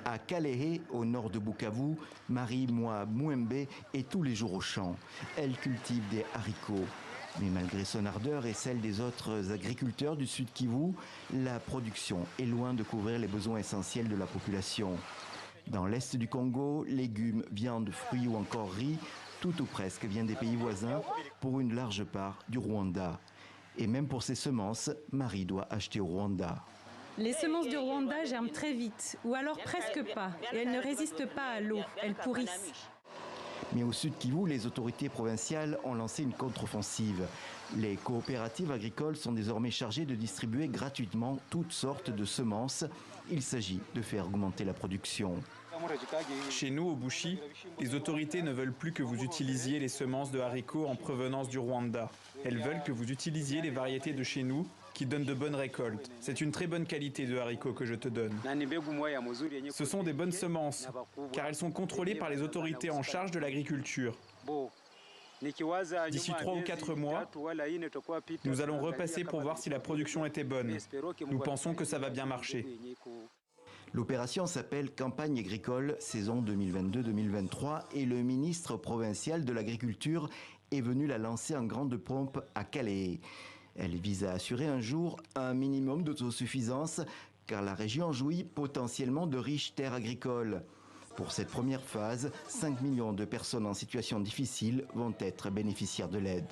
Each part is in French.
À Kalehe, au nord de Bukavu, Marie Moi Mouembe est tous les jours au champ. Elle cultive des haricots. Mais malgré son ardeur et celle des autres agriculteurs du sud Kivu, la production est loin de couvrir les besoins essentiels de la population. Dans l'est du Congo, légumes, viande, fruits ou encore riz, tout ou presque vient des pays voisins, pour une large part du Rwanda. Et même pour ses semences, Marie doit acheter au Rwanda. Les semences du Rwanda germent très vite, ou alors presque pas, et elles ne résistent pas à l'eau, elles pourrissent. Mais au sud Kivu, les autorités provinciales ont lancé une contre-offensive. Les coopératives agricoles sont désormais chargées de distribuer gratuitement toutes sortes de semences. Il s'agit de faire augmenter la production. Chez nous, au Bushi, les autorités ne veulent plus que vous utilisiez les semences de haricots en provenance du Rwanda. Elles veulent que vous utilisiez les variétés de chez nous qui donnent de bonnes récoltes. C'est une très bonne qualité de haricots que je te donne. Ce sont des bonnes semences, car elles sont contrôlées par les autorités en charge de l'agriculture. D'ici 3 ou 4 mois, nous allons repasser pour voir si la production était bonne. Nous pensons que ça va bien marcher. L'opération s'appelle Campagne agricole saison 2022-2023 et le ministre provincial de l'Agriculture est venu la lancer en grande pompe à Kalehe. Elle vise à assurer un jour un minimum d'autosuffisance car la région jouit potentiellement de riches terres agricoles. Pour cette première phase, 5 millions de personnes en situation difficile vont être bénéficiaires de l'aide.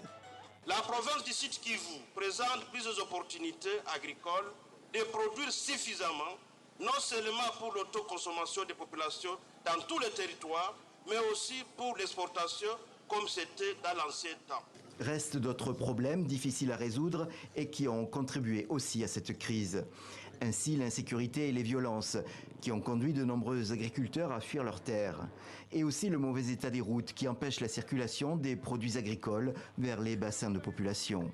La province du Sud Kivu présente plusieurs opportunités agricoles de produire suffisamment, non seulement pour l'autoconsommation des populations dans tous les territoires, mais aussi pour l'exportation comme c'était dans l'ancien temps. Restent d'autres problèmes difficiles à résoudre et qui ont contribué aussi à cette crise. Ainsi, l'insécurité et les violences qui ont conduit de nombreux agriculteurs à fuir leurs terres. Et aussi le mauvais état des routes qui empêche la circulation des produits agricoles vers les bassins de population.